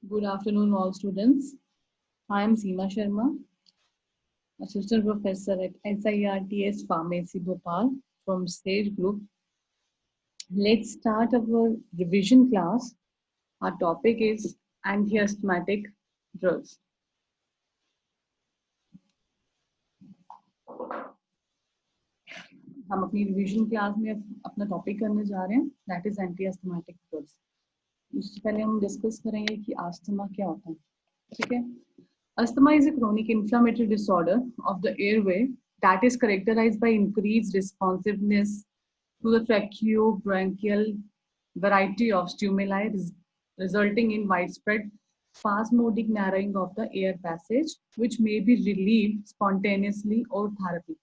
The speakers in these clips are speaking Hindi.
Good afternoon, all students. I am Seema Sharma, Assistant Professor at SIRTS Pharmacy Bhopal from Sage Group. Let's start our revision class. Our topic is anti-asthmatic drugs. हम अपनी रिविजन क्लास में अपना टॉपिक करने जा रहे हैं, दैट इज एंटी-अस्थमाटिक ड्रग्स. उससे पहले हम डिस्कस करेंगे कि अस्थमा क्या होता है. ठीक है. Asthma is a chronic inflammatory disorder of the airway that is characterized by increased responsiveness to the tracheobronchial variety of stimuli, resulting in widespread spasmodic narrowing of the air passage, which may be relieved spontaneously or therapy.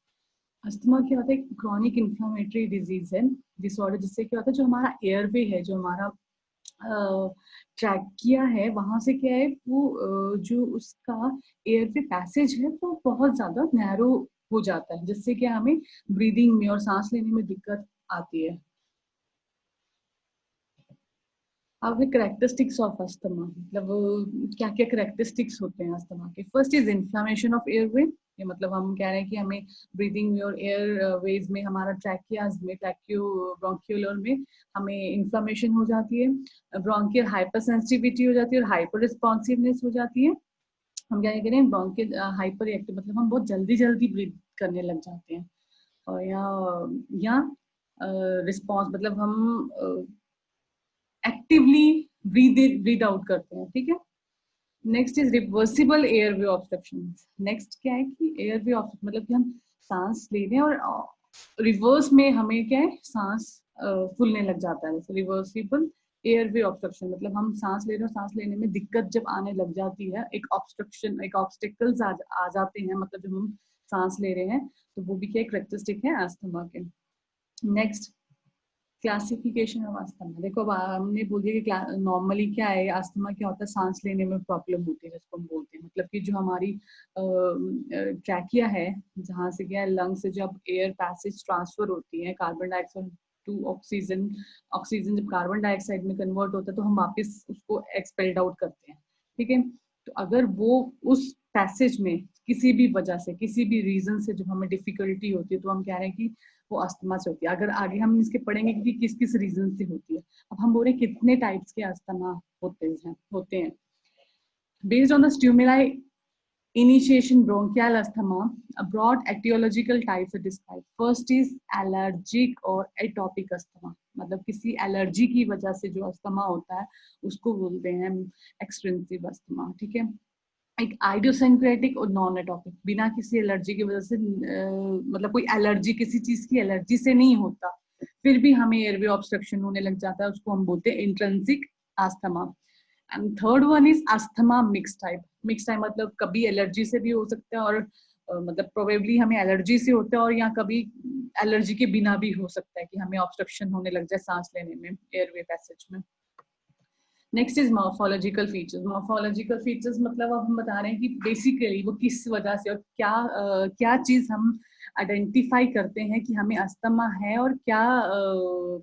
Asthma क्या होता है? क्रॉनिक इन्फ्लामेटरी डिजीज है, डिसऑर्डर, जिससे क्या होता है, जो हमारा एयरवे है, जो हमारा ट्रैकिया है, वहां से क्या है, वो जो उसका एयरवे पैसेज है वो बहुत ज्यादा नैरो हो जाता है, जिससे क्या हमें ब्रीदिंग में और सांस लेने में दिक्कत आती है. अब करेक्टरिस्टिक्स ऑफ अस्थमा, मतलब क्या क्या करेक्टरिस्टिक्स होते हैं अस्थमा के. First is inflammation of airway. ये मतलब हम कह रहे हैं कि हमें ब्रीदिंग में और एयर वेज में, हमारा ट्रैकियाज में, ट्रैक्यो ब्रोंक्यूलर में हमें इन्फ्लामेशन हो जाती है. ब्रोंकियल हाइपर सेंसिटिविटी हो जाती है और हाइपर रिस्पॉन्सिवनेस हो जाती है. हम क्या कह रहे हैं, ब्रोंकियल हाइपर एक्टिव, मतलब हम बहुत जल्दी जल्दी ब्रीथ करने लग जाते हैं. और या रिस्पॉन्स मतलब हम एक्टिवली ब्रीद आउट करते हैं. ठीक है. Next is reversible airway obstruction. Next क्या है कि एयरवे ऑब्स्ट्रक्शन मतलब कि हम सांस ले रहे हैं और रिवर्स में हमें क्या है, सांस फूलने लग जाता है. जैसे रिवर्सिबल एयरवे ऑब्स्ट्रक्शन मतलब हम सांस ले रहे हैं और सांस लेने में दिक्कत जब आने लग जाती है, एक ऑब्स्ट्रक्शन, एक ऑब्स्टिकल्स आ जाते हैं, मतलब जब हम सांस ले रहे हैं, तो वो भी क्या करेक्टरिस्टिक है अस्थमा के. Next, classification of asthma. देखो अब हमने बोल दिया कि नॉर्मली क्या है, अस्थमा क्या होता है, सांस लेने में प्रॉब्लम होती है, जिसको हम बोलते हैं, मतलब कि जो हमारी ट्रैकिया है, जहाँ से क्या है, लंग से जब एयर पैसेज ट्रांसफर होती है carbon dioxide to oxygen, oxygen जब कार्बन डाइऑक्साइड में कन्वर्ट होता है तो हम वापस उसको एक्सपेल्ड आउट करते हैं. ठीक है. तो अगर वो उस पैसेज में किसी भी वजह से, किसी भी रीजन से जब हमें डिफिकल्टी होती है, तो हम कह रहे हैं कि वो अस्थमा से होती है. अगर आगे हम इसके पढ़ेंगे कि किस किस रीजन से होती है. अब हम बोल रहे हैं कितने टाइप्स के अस्थमा होते हैं. Based on the stimuli initiation bronchial asthma, a broad etiological types are described. First is allergic or atopic asthma. मतलब किसी एलर्जी की वजह से जो अस्थमा होता है उसको बोलते हैं एक्सटेंसिव अस्थमा. ठीक है. एक आइडियोसिंक्रेटिक और नॉन एटॉपिक, बिना किसी एलर्जी की वजह से, मतलब कोई एलर्जी, किसी चीज की एलर्जी से नहीं होता, फिर भी हमें एयरवे ऑब्स्ट्रक्शन होने लग जाता है, उसको हम बोलते हैं intrinsic asthma. And third one is asthma mix type. Mix type मतलब कभी एलर्जी से भी हो सकता है और मतलब प्रोबेबली हमें एलर्जी से होता है, और या कभी एलर्जी के बिना भी हो सकता है कि हमें ऑब्स्ट्रक्शन होने लग जाए सांस लेने में, एयरवे पैसेज में. Next is morphological features. Morphological features मतलब अब हम बता रहे हैं कि बेसिकली वो किस वजह से और क्या चीज हम आइडेंटिफाई करते हैं कि हमें अस्थमा है, और क्या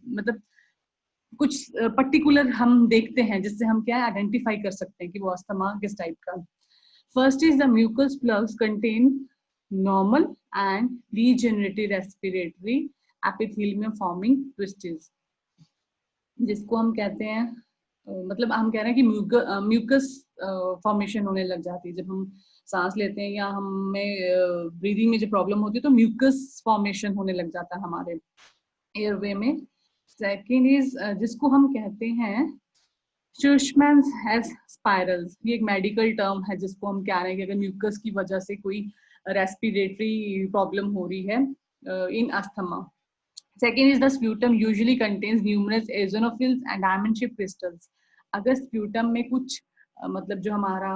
मतलब कुछ पर्टिकुलर हम देखते हैं जिससे हम क्या आइडेंटिफाई कर सकते हैं कि वो अस्थमा किस टाइप का. First is the mucus plugs contain normal and regenerative respiratory epithelium forming twists, जिसको हम कहते हैं, मतलब हम कह रहे हैं कि म्यूकस फॉर्मेशन होने लग जाती है जब हम सांस लेते हैं, या हमें ब्रीदिंग में जो प्रॉब्लम होती है तो म्यूकस फॉर्मेशन होने लग जाता है हमारे एयरवे में. सेकेंड इज जिसको हम कहते हैं शुष्मैन्स हैज स्पाइरल्स. ये एक मेडिकल टर्म है जिसको हम कह रहे हैं कि अगर म्यूकस की वजह से कोई रेस्पिरेटरी प्रॉब्लम हो रही है इन asthma. Second is the sputum usually contains numerous eosinophils and diamond shaped crystals. अगर स्प्यूटम में कुछ मतलब जो हमारा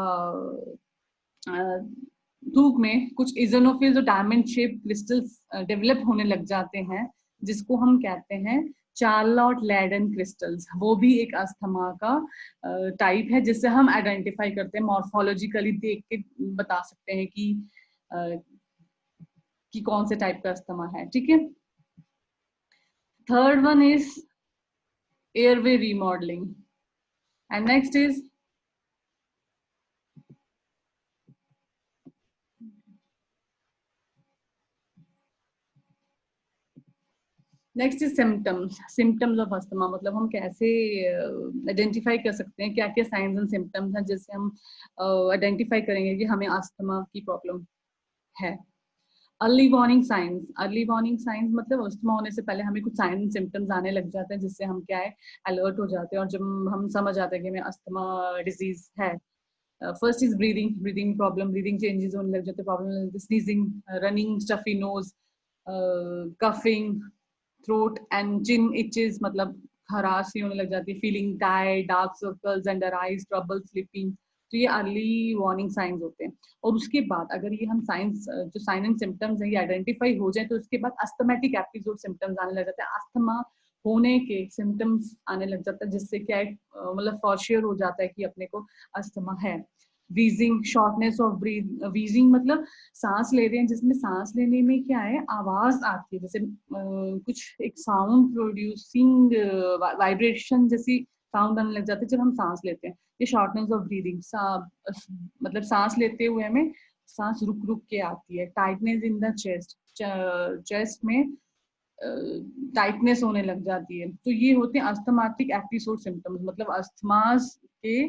थूक में कुछ इजोनोफिल्स और डायमंड शेप क्रिस्टल्स डेवलप होने लग जाते हैं, जिसको हम कहते हैं चार्लॉट लैडन क्रिस्टल्स, वो भी एक अस्थमा का टाइप है जिससे हम आइडेंटिफाई करते हैं, मॉर्फोलॉजिकली देख के बता सकते हैं कि कौन से टाइप का अस्थमा है. ठीक है. Third one is airway remodeling, and next is next is symptoms, symptoms of asthma, मतलब हम कैसे आइडेंटिफाई कर सकते हैं, क्या क्या साइंस एंड सिम्टम्स हैं जिससे हम आइडेंटिफाई करेंगे कि हमें अस्थमा की प्रॉब्लम है। Early warning science, early warning science मतलब अस्थमा होने से पहले हमें कुछ साइन सिम्टम्स आने लग जाते हैं जिससे हम क्या है अलर्ट हो जाते हैं और जब हम समझ आते हैं कि हमें अस्थमा डिजीज है। First is breathing, breathing problem, breathing changes होने लग जाते हैं, problem sneezing, running, stuffy nose, coughing, throat and chin itches, मतलब खराश सी होने लग जाती है, feeling tired, dark circles under eyes, trouble sleeping. तो ये अर्ली वार्निंग साइंस होते हैं। और उसके बाद अगर ये हम साइंस जो साइन एंड सिम्टम्स हैं ये आइडेंटिफाई हो जाए तो उसके बाद अस्थमेटिक एपिसोड सिम्टम्स आने लग जाते हैं, अस्थमा होने के सिम्टम्स आने लग जाता है जिससे क्या है मतलब फॉर श्योर हो जाता है कि अपने को अस्थमा है। Wheezing, shortness of breath, wheezing मतलब सांस ले रहे हैं जिसमें सांस लेने में क्या है आवाज आती है, जैसे कुछ एक साउंड प्रोड्यूसिंग वाइब्रेशन जैसी साउंड आने लग जाती है जब हम सांस लेते हैं। ये शॉर्टनेस ऑफ ब्रीदिंग, मतलब सांस लेते हुए हमें सांस रुक रुक के आती है। Tightness in the chest, chest में टाइटनेस होने लग जाती है। तो ये होते हैं अस्थमाटिक एपिसोड सिम्टम्स, मतलब अस्थमास के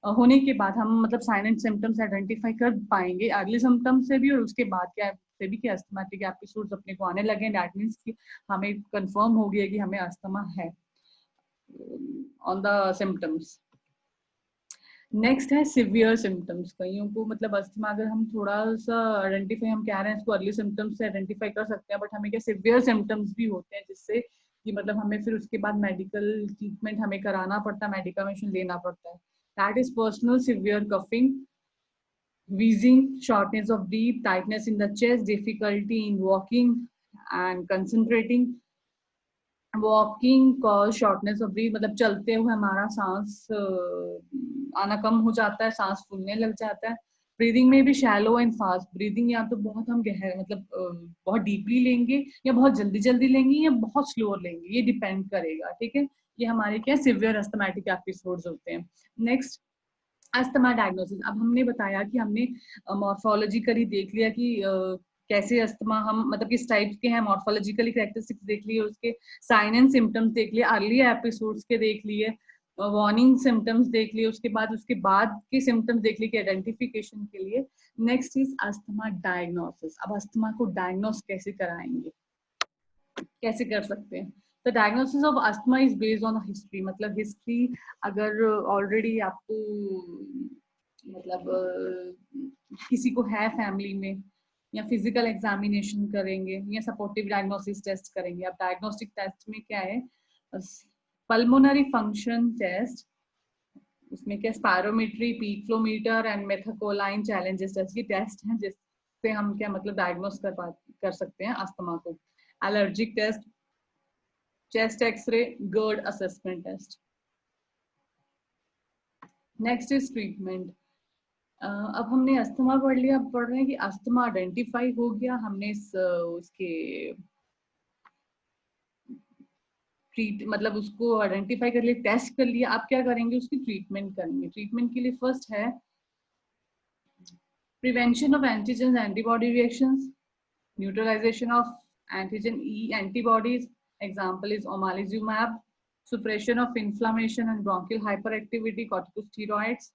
होने के बाद हम मतलब साइन एंड सिम्टम्स आइडेंटिफाई कर पाएंगे अर्ली सिम्टम्स से भी और उसके बाद क्या से भी कि अस्थमाटिक एपिसोड्स अपने को आने लगे, दैट मींस कि हमें कंफर्म हो गया कि हमें अस्थमा है ऑन द सिम्टम्स। नेक्स्ट है सिवियर सिम्टम्स, कईयों को मतलब अस्थमा अगर हम थोड़ा सा आइडेंटिफाई, हम कह रहे हैं इसको अर्ली सिम्टम्स से आइडेंटिफाई कर सकते हैं, बट हमें क्या सिवियर सिम्टम्स भी होते हैं जिससे कि मतलब हमें फिर उसके बाद मेडिकल ट्रीटमेंट हमें कराना पड़ता है, मेडिकेशन लेना पड़ता है। That is personal severe coughing, wheezing, shortness of breath, tightness in the chest, difficulty in walking and concentrating. Walking cause shortness of breath, मतलब चलते हुए हमारा सांस आना कम हो जाता है, सांस फूलने लग जाता है। ब्रीदिंग में भी शैलो एंड फास्ट ब्रीदिंग, या तो बहुत हम गहरे मतलब बहुत डीपली लेंगे या बहुत जल्दी जल्दी लेंगे या बहुत स्लो लेंगे, ये डिपेंड करेगा। ठीक है, ये हमारे क्या सिवियर अस्थमैटिक एपिसोड्स होते हैं। नेक्स्ट अस्थमा डायग्नोसिस, अब हमने बताया कि हमने मॉर्फोलॉजिकली देख लिया कि कैसे अस्थमा हम मतलब किस टाइप के हैं, मॉर्फोलॉजिकली कैरेक्टरिस्टिक्स देख लिए, उसके साइन एंड सिम्टम्स देख लिए, अर्ली एपिसोड्स के देख लिए, वार्निंग सिम्टम्स देख लिए, उसके बाद के सिम्टम्स देख लिए आइडेंटिफिकेशन के लिए। नेक्स्ट इज अस्थमा डायग्नोसिस, अब अस्थमा को डायग्नोस कैसे कराएंगे, कैसे कर सकते हैं। तो diagnosis of asthma is based on history, मतलब हिस्ट्री अगर ऑलरेडी आपको मतलब किसी को है फैमिली में, या फिजिकल एग्जामिनेशन करेंगे या सपोर्टिव डायग्नोसिस टेस्ट करेंगे। अब डायग्नोस्टिक टेस्ट में क्या है, पल्मोनरी फंक्शन टेस्ट, उसमें क्या spirometry, peak flowmeter and methacholine challenges test, ये टेस्ट हैं जिससे हम क्या मतलब डायग्नोस कर सकते हैं अस्थमा को। Allergic test, chest X ray, GERD assessment test. Next is treatment. अब हमने अस्थमा पढ़ लिया, अब पढ़ रहे हैं कि अस्थमा आइडेंटिफाई हो गया, हमने उसके ट्रीट मतलब उसको आइडेंटिफाई कर लिया, टेस्ट कर लिया, आप क्या करेंगे उसकी ट्रीटमेंट करेंगे। ट्रीटमेंट के लिए फर्स्ट है prevention of antigen antibody reactions, neutralisation of antigen E antibodies, example is omalizumab, suppression of inflammation and bronchial hyperactivity, corticosteroids,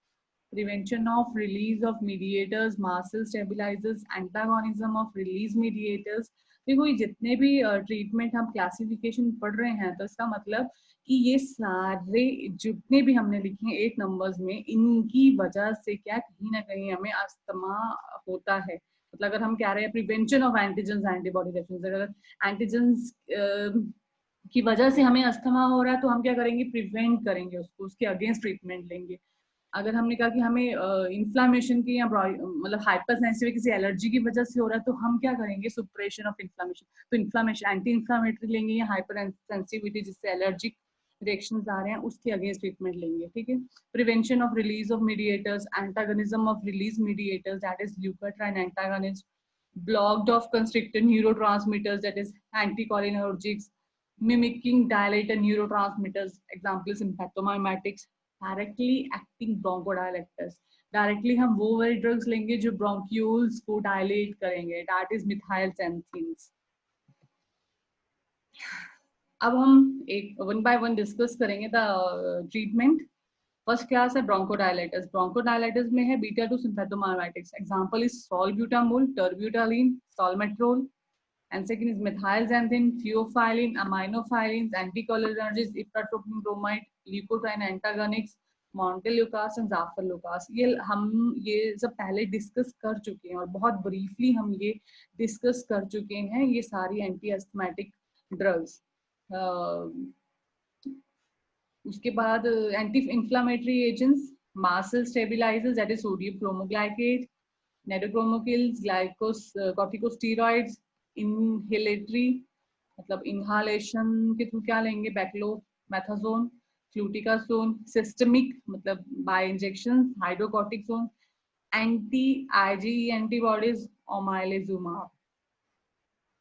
prevention of release of mediators, mast cell stabilizers, antagonism of release mediators। देखो ये जितने भी ट्रीटमेंट हम क्लासिफिकेशन पढ़ रहे हैं तो इसका मतलब कि ये सारे जितने भी हमने लिखे हैं 8 नंबर्स में, इनकी वजह से क्या कहीं ना कहीं हमें अस्थमा होता है। मतलब अगर हम कह रहे हैं prevention of antigens antibody reactions, अगर एंटीजेंस की वजह से हमें अस्थमा हो रहा है तो हम क्या करेंगे, प्रिवेंट करेंगे उसको, उसके अगेंस्ट ट्रीटमेंट लेंगे। अगर हमने कहा कि हमें इन्फ्लामेशन की या मतलब हाइपर सेंसिटिव किसी एलर्जी की वजह से हो रहा है तो हम क्या करेंगे, सुप्रेशन ऑफ इन्फ्लामेशन, तो इन्फ्लामेशन एंटी इन्फ्लामेटरी लेंगे या हाइपर सेंसिटिविटी जिससे एलर्जिक रिएक्शंस आ रहे हैं उसके अगेंस्ट ट्रीटमेंट लेंगे। ठीक है, prevention of release of mediators, antagonism of release mediators that is leukotriene antagonist, blocked of constricted neurotransmitters that is anticholinergics, mimicking dilated neurotransmitters, example is sympathomimetics, directly acting bronchodilators, directly हम वो वाले ड्रग्स लेंगे जो ब्रोंक्यूल्स को डायलेट करेंगे, दैट इज मिथाइलसैंथीन्स। अब हम एक वन बाय वन डिस्कस करेंगे द ट्रीटमेंट। फर्स्ट क्लास है ब्रोंकोडायलाइटिस। ब्रोंकोडायलाइटिस में है beta 2 sympathomimetics. Example is salbutamol, terbutaline, salmeterol. And second is methylxanthine, theophylline, aminophylline, anticholinergics, iptatropium bromide, leukotriene antagonists, montelukast and zafarlukast। ये सब पहले डिस्कस कर चुके हैं और बहुत ब्रीफली हम ये डिस्कस कर चुके हैं ये सारी एंटी अस्थमेटिक ड्रग्स। उसके बाद anti inflammatory agents, muscle stabilizers that is sodium cromoglycate, nedocromils, glucocorticosteroids, inhalatory मतलब इनहालेशन के थ्रू क्या लेंगे, बैक्लोमेथाजोन, फ्लूटिकासोन, सिस्टमिक मतलब by injection, hydrocortisone, anti IgE antibodies, omalizumab.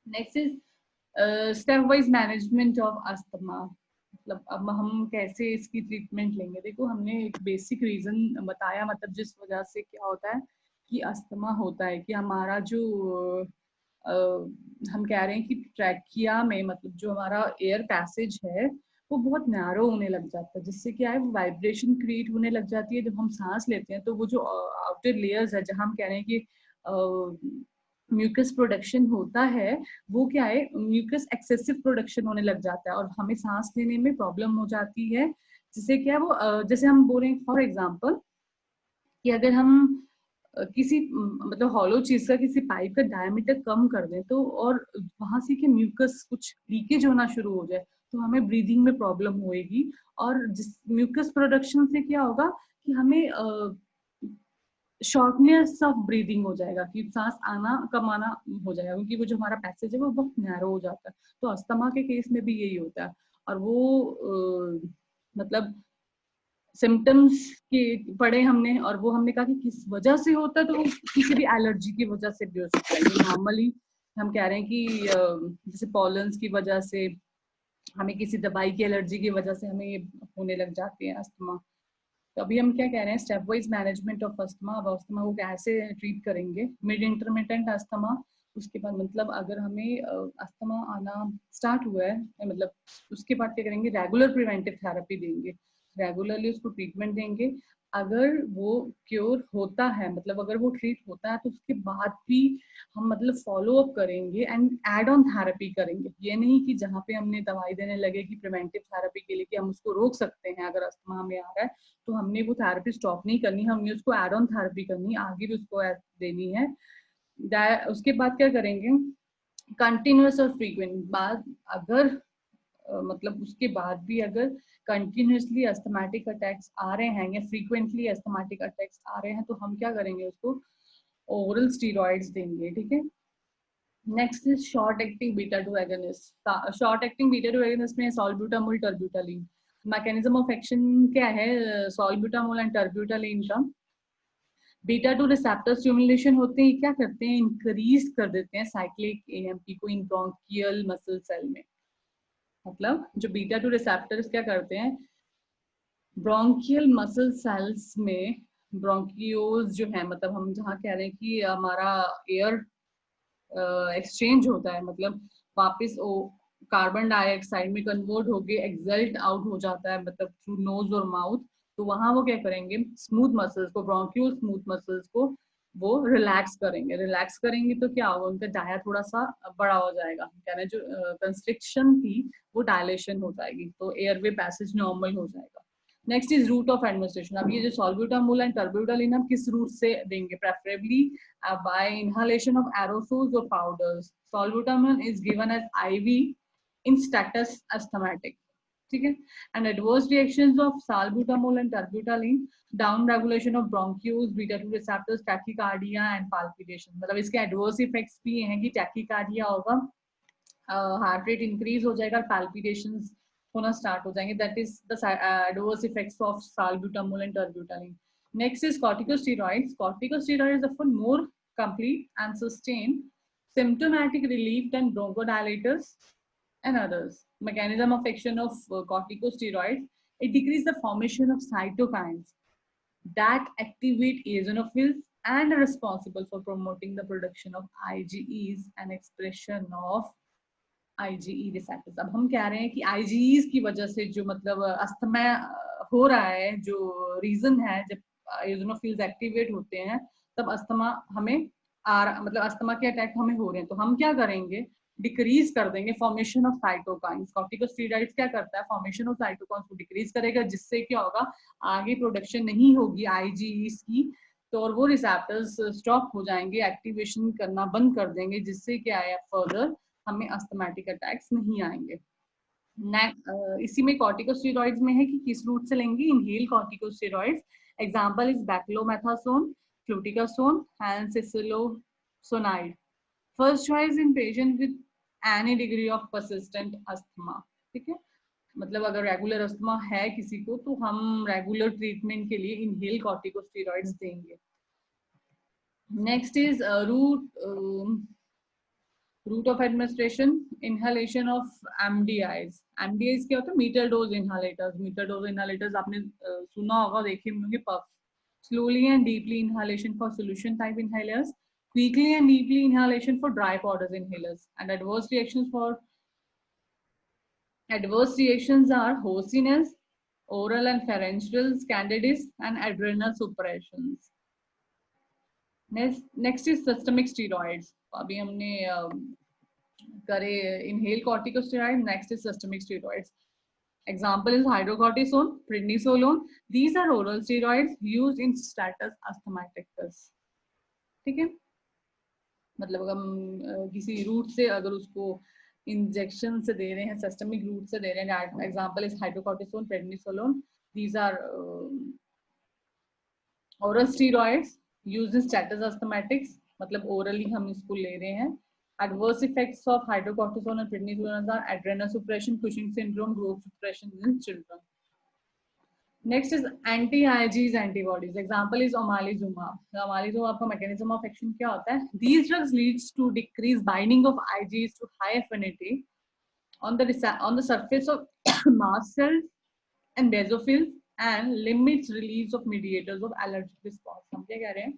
Next is step wise management of asthma. मतलब अब हम कैसे इसकी ट्रीटमेंट लेंगे। देखो हमने एक बेसिक रीजन बताया, मतलब जिस वजह से क्या होता है कि अस्थमा होता है कि हमारा जो हम कह रहे हैं कि ट्रैकिया में मतलब जो हमारा एयर पैसेज है वो बहुत नैरो होने लग जाता है, जिससे क्या है वो वाइब्रेशन क्रिएट होने लग जाती है। जब हम सांस लेते हैं तो वो जो आउटर लेयर्स है जहाँ हम कह रहे हैं कि म्यूकस प्रोडक्शन होता है, वो क्या है म्यूकस एक्सेसिव प्रोडक्शन होने लग जाता है और हमें सांस लेने में प्रॉब्लम हो जाती है। जिससे क्या वो जैसे हम बोल रहे हैं फॉर एग्जांपल कि अगर हम किसी मतलब हॉलो चीज का किसी पाइप का डायमीटर कम कर दें तो और वहां से कि म्यूकस कुछ लीकेज होना शुरू हो जाए तो हमें ब्रीदिंग में प्रॉब्लम होएगी। और जिस म्यूकस प्रोडक्शन से क्या होगा कि हमें शॉर्टनेस ऑफ ब्रीदिंग हो जाएगा कि सांस आना कम आना हो जाएगा, क्योंकि वो जो हमारा पैसेज है वो बहुत नैरो हो जाता है। तो अस्थमा के केस में भी यही होता है। और वो मतलब सिम्टम्स के पढ़े हमने और वो हमने कहा कि किस वजह से होता है, तो वो किसी भी एलर्जी की वजह से भी हो सकता है। नॉर्मली हम कह रहे हैं कि जैसे पॉलन्स की वजह से, हमें किसी दवाई की एलर्जी की वजह से हमें ये होने लग जाते हैं अस्थमा। तो अभी हम क्या कह रहे हैं step wise management of asthma. अब अस्थमा को कैसे ट्रीट करेंगे, मिड इंटरमिटेंट अस्थमा। उसके बाद मतलब अगर हमें अस्थमा आना स्टार्ट हुआ है मतलब उसके बाद क्या करेंगे, रेगुलर प्रिवेंटिव थेरेपी देंगे, रेगुलरली उसको ट्रीटमेंट देंगे। अगर वो क्योर होता है मतलब अगर वो ट्रीट होता है तो उसके बाद भी हम मतलब फॉलो अप करेंगे एंड एड ऑन थेरेपी करेंगे। ये नहीं कि जहाँ पे हमने दवाई देने लगे कि प्रिवेंटिव थेरेपी के लिए कि हम उसको रोक सकते हैं अगर अस्थमा हमें आ रहा है तो हमने वो थेरेपी स्टॉप नहीं करनी, हमने उसको एड ऑन थेरेपी करनी, आगे भी उसको देनी है। उसके बाद क्या करेंगे, कंटिन्यूस और फ्रीक्वेंट बाद अगर मतलब उसके बाद भी अगर कंटिन्यूसली अस्थमैटिक अटैक्स आ रहे हैं या फ्रीक्वेंटली अस्थमैटिक अटैक्स आ रहे हैं तो हम क्या करेंगे, उसको ओरल स्टीरॉइड्स देंगे। ठीक है। Next is short acting beta 2 agonist. Short acting beta 2 agonist में सॉल्ब्यूटामोल, टर्ब्यूटालिन। मैकेनिज्म ऑफ एक्शन क्या है सॉल्ब्यूटामोल एंड टर्ब्यूटालिन का, बीटा 2 रिसेप्टर स्टिमुलेशन होते हैं, क्या करते हैं इंक्रीज कर देते हैं साइक्लिक एएमपी को इन ब्रोंकियल मसल सेल में। मतलब जो बीटा 2 रिसेप्टर्स क्या करते हैं ब्रोंकियल मसल सेल्स में, ब्रोंकियोज जो है मतलब हम जहाँ कह रहे हैं कि हमारा एयर एक्सचेंज होता है, मतलब वापस वो कार्बन डाइऑक्साइड में कन्वर्ट होके एक्सल्ट आउट हो जाता है मतलब थ्रू नोज और माउथ। तो वहां वो क्या करेंगे स्मूथ मसल्स को, ब्रोंकियो स्मूथ मसल्स को वो रिलैक्स करेंगे। रिलैक्स करेंगे तो क्या होगा, उनका डाया थोड़ा सा बड़ा हो जाएगा, कह रहे हैं जो कंस्ट्रिक्शन थी वो डायलेशन हो जाएगी, तो एयरवे पैसेज नॉर्मल हो जाएगा। Next is route of administration. अब ये जो सॉल्ब्यूटामोल एंड टर्ब्यूटालिन हम किस रूट से देंगे, preferably by inhalation of aerosols or powders. Salbutamol is given as IV in status asthmatic. ठीक है। And adverse reactions of salbutamol and terbutaline, down regulation of bronchioles, beta 2 receptors, tachycardia and palpitation। मतलब इसके adverse effects भी हैं कि tachycardia होगा, हार्ट रेट इंक्रीज हो जाएगा, palpitations होना स्टार्ट हो जाएंगे। That is the adverse effects of salbutamol and terbutaline. Next is corticosteroids. Corticosteroids are for more complete and sustained symptomatic relief than bronchodilators and others. Mechanism of action of corticosteroids: it decreases the formation of cytokines that activate eosinophils and are responsible for promoting the production of IgEs and expression of IgE receptors. अब हम कह रहे हैं कि IgEs की वजह से जो मतलब अस्थमा हो रहा है, जो रीजन है, जब eosinophils एक्टिवेट होते हैं तब अस्थमा हमें मतलब अस्थमा के अटैक हमें हो रहे हैं, तो हम क्या करेंगे, डिक्रीज कर देंगे फॉर्मेशन ऑफ साइटोकाइंस। कॉर्टिकोस्टेरॉइड्स क्या करता है, फॉर्मेशन ऑफ साइटोकाइंस को डिक्रीज करेगा, जिससे क्या होगा, आगे प्रोडक्शन नहीं होगी IgEs की, तो और वो रिसेप्टर्स स्टॉप हो जाएंगे, एक्टिवेशन करना बंद कर देंगे, जिससे क्या है फर्दर हमें अस्थमैटिक अटैक्स नहीं आएंगे। इसी में कॉर्टिकोस्टेरॉइड्स में है कि किस रूट से लेंगे, inhale corticosteroids. Example is beclomethasone, fluticasone and ciclesonide. First choice in patient with any degree of persistent asthma. ठीक है, मतलब अगर रेगुलर अस्थमा है किसी को तो हम रेगुलर ट्रीटमेंट के लिए इनहेल कॉर्टिकोस्टेरॉइड्स देंगे। Next is route of administration, inhalation of MDIs। MDIs क्या होता है, meter dose inhalers. Meter dose inhalers आपने सुना होगा, देखे होंगे। Puff, slowly and deeply inhalation for solution type inhalers, quickly and deeply inhalation for dry powders inhalers, and adverse reactions are hoarseness, oral and pharyngeal candidiasis, and adrenal suppressions. Next is systemic steroids. अभी हमने करे inhale corticosteroid. Next is systemic steroids. Example is hydrocortisone, prednisolone. These are oral steroids used in status asthmaticus. ठीक है, मतलब अगर हम किसी रूट से अगर उसको इंजेक्शन से दे रहे हैं, सिस्टमिक रूट से दे रहे हैं, example is hydrocortisone, prednisolone. These are oral steroids used in status asthmatics, मतलब orally हम इसको ले रहे हैं। Adverse effects of hydrocortisone and prednisolone are adrenal suppression, Cushing syndrome, growth suppression in children. Next is anti-IgEs antibodies. Example is omalizumab. Omalizumab का mechanism of action क्या होता है? These drugs leads to decreased binding of IgEs to high affinity on the surface of mast cells and basophils and limits release of mediators of allergic response. हम क्या कह रहे हैं,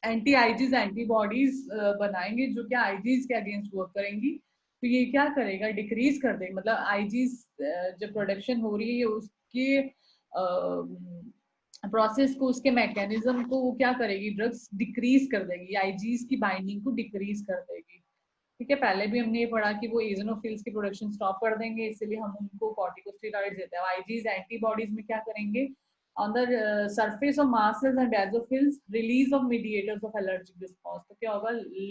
एंटी आईजीज एंटीबॉडीज बनाएंगे जो क्या आईजीज के अगेंस्ट वर्क करेंगी, तो ये क्या करेगा, डिक्रीज कर देगा, मतलब आईजीज जब प्रोडक्शन हो रही है उसके प्रोसेस को, उसके मैकेनिज्म को वो क्या करेगी, ड्रग्स डिक्रीज कर देगी, आईजीज की बाइंडिंग को डिक्रीज कर देगी। ठीक है, पहले भी हमने ये पढ़ा कि वो एजोनोफिल्स की प्रोडक्शन स्टॉप कर देंगे, इसलिए हम उनको कॉर्टिकोस्टेरॉइड्स देते हैं। आईजीज एंटीबॉडीज में क्या करेंगे, on the surface of mast cells and basophils release of mediators of allergic response, तो क्या होगा,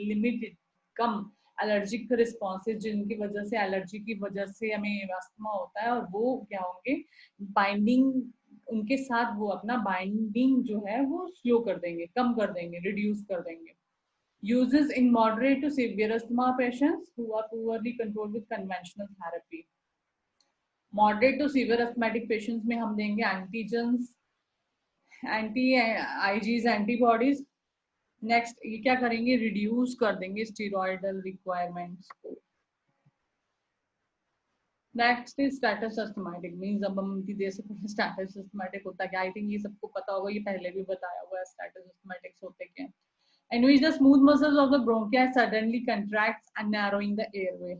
लिमिटेड कम एलर्जिक रिस्पॉन्सेज जिनकी वजह से, एलर्जी की वजह से हमें अस्थमा होता है, और वो क्या होंगे, बाइंडिंग उनके साथ वो अपना बाइंडिंग जो है वो स्लो कर देंगे, कम कर देंगे, रिड्यूस कर देंगे। Uses in moderate to severe asthma patients who are poorly controlled with conventional therapy. Moderate to severe asthmatic patients में हम देंगे antigens, anti IGs antibodies. Next ये क्या करेंगे, रिड्यूस कर देंगे स्टेरॉइडल रिक्वायरमेंट्स को। Next is status asthmatic, means अब हम इतनी देर से स्टेटस अस्थमैटिक होता है, आई थिंक ये सबको पता होगा, ये पहले भी बताया हुआ है स्टेटस अस्थमैटिक्स होते क्या हैं। In which the smooth muscles of the bronchi suddenly contracts and narrowing the airway.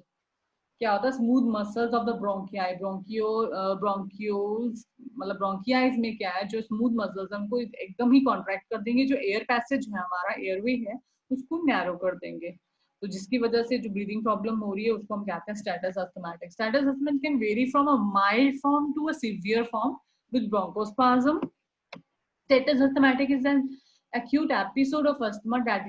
क्या होता है, smooth muscles of the bronchi, bronchioles, मतलब ब्रोंकियाइज में क्या है, जो स्मूथ मसल्स हमको एकदम ही कॉन्ट्रैक्ट कर देंगे, जो एयर पैसेज है हमारा, एयरवे है, उसको नैरो कर देंगे, तो जिसकी वजह से जो ब्रीदिंग प्रॉब्लम हो रही है उसको हम कहते हैं status asthmatic. Status asthmatic can vary from a mild form to a severe form with bronchospasm. Status asthmatic is an acute episode of asthma that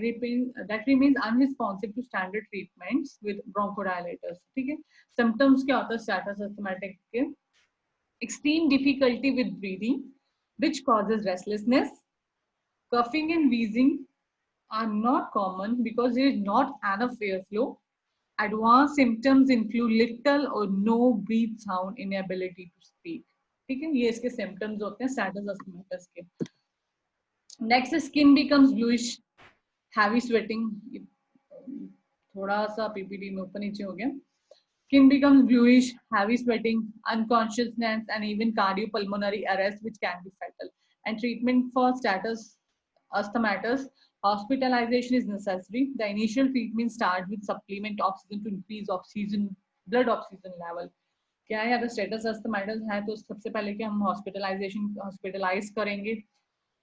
remains unresponsive to standard treatments with bronchodilators. ठीक है, symptoms क्या होता है status asthmatic के, extreme difficulty with breathing which causes restlessness, coughing and wheezing are not common because there is not enough airflow. Advanced symptoms include little or no breath sound, inability to speak. ठीक है, ये इसके symptoms होते हैं status asthmatic के। Next, skin becomes bluish, heavy sweating. थोड़ा सा पीपीटी में ऊपर नीचे हो गया। Skin becomes bluish, heavy sweating, unconsciousness, and even cardiopulmonary arrest, which can be fatal. And treatment for status asthmatis Hospitalization is necessary. The initial treatment start with supplement oxygen to increase oxygen, blood oxygen level. क्या है, अगर स्टेटस अस्थमाइटिस है तो सबसे पहले क्या हम हॉस्पिटलाइज करेंगे,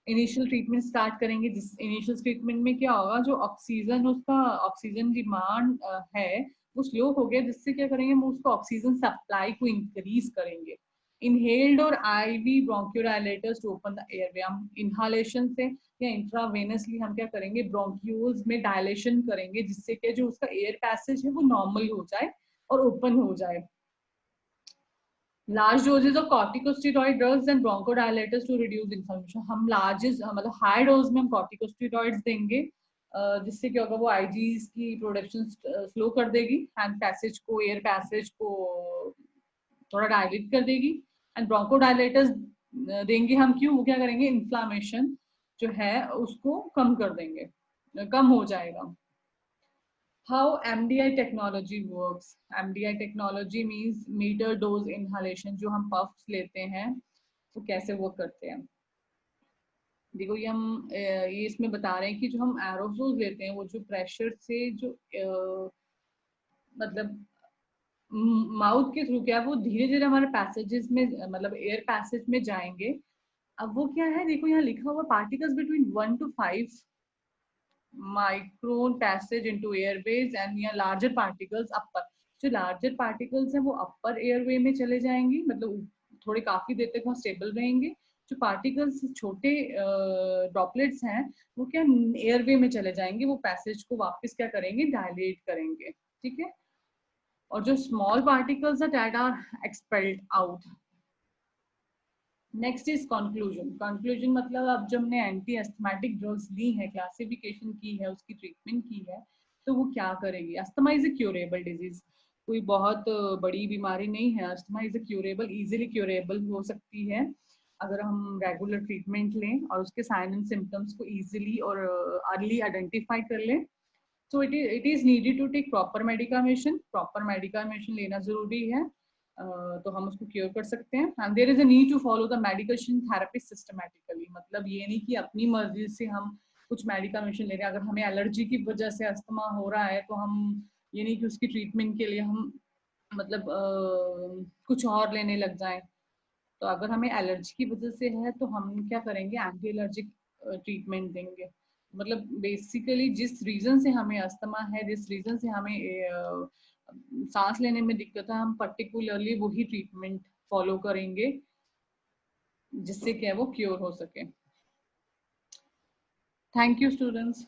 इनिशियल ट्रीटमेंट स्टार्ट करेंगे। जिस इनिशियल ट्रीटमेंट में क्या होगा, जो ऑक्सीजन उसका ऑक्सीजन डिमांड है वो स्लो हो गया, जिससे क्या करेंगे हम उसको ऑक्सीजन सप्लाई को इंक्रीज करेंगे। इनहेल्ड और IV bronchodilators to open the airway, हम इनहालेशन से या इंट्रावेनसली हम क्या करेंगे, ब्रोंक्यूल्स में डायलेशन करेंगे, जिससे कि जो उसका एयर पैसेज है वो नॉर्मल हो जाए और ओपन हो जाए। Large doses of corticosteroid drugs and bronchodilators to reduce inflammation, हम लार्जेस्ट मतलब हाई डोज में हम कॉर्टिकोस्टेरॉइड्स देंगे, जिससे क्या होगा, वो आईजीज की प्रोडक्शन स्लो कर देगी, हैंड पैसेज को, एयर पैसेज को थोड़ा डायलेट कर देगी। एंड ब्रोंकोडायलेटर्स देंगे हम, क्यों, वो क्या करेंगे, इन्फ्लामेशन जो है उसको कम कर देंगे, कम हो जाएगा। How MDI technology works? MDI technology means meter dose inhalation, जो हम puffs लेते हैं वो कैसे वर्क करते हैं। देखो ये हम ये इसमें बता रहे हैं कि जो हम एरोसोल्स लेते हैं वो जो प्रेशर से जो मतलब माउथ के थ्रू क्या है वो धीरे धीरे हमारे पैसेजेस में मतलब एयर पैसेज में जाएंगे। अब वो क्या है, देखो यहाँ लिखा हुआ particles between 1 to 5 micron passage into Airways and या लार्जर पार्टिकल्स अपर। जो लार्जर पार्टिकल्स हैं वो अपर एयरवे में चले जाएंगे, मतलब थोड़े काफी देर तक वहाँ स्टेबल रहेंगे। जो पार्टिकल्स छोटे ड्रॉपलेट्स हैं वो क्या एयरवे में चले जाएंगे, वो पैसेज को वापस क्या करेंगे, डायलेट करेंगे, ठीक है। और जो स्मॉल पार्टिकल्स हैं that are expelled out. Next is conclusion. Conclusion मतलब अब जब हमने एंटी अस्थमेटिक ड्रग्स ली है, क्लासिफिकेशन की है, उसकी ट्रीटमेंट की है, तो वो क्या करेगी। Asthma is a curable disease, कोई बहुत बड़ी बीमारी नहीं है। Asthma is a curable, easily curable हो सकती है अगर हम रेगुलर ट्रीटमेंट लें और उसके साइन एंड सिम्टम्स को इजीली और अर्ली आइडेंटिफाई कर लें। So it is needed to take proper medication, proper medication लेना जरूरी है, तो हम उसको क्योर कर सकते हैं। And there is a need to follow the medication therapy systematically, मतलब ये नहीं कि अपनी मर्जी से हम कुछ मेडिकामेशन ले रहे हैं। अगर हमें एलर्जी की वजह से अस्थमा हो रहा है तो हम ये नहीं कि उसकी ट्रीटमेंट के लिए हम मतलब कुछ और लेने लग जाएं। तो अगर हमें एलर्जी की वजह से है तो हम क्या करेंगे, एंटी एलर्जिक ट्रीटमेंट देंगे। मतलब बेसिकली जिस रीजन से हमें अस्थमा है, जिस रीजन से हमें सांस लेने में दिक्कत है, हम पर्टिकुलरली वही ट्रीटमेंट फॉलो करेंगे जिससे क्या वो क्योर हो सके। Thank you students.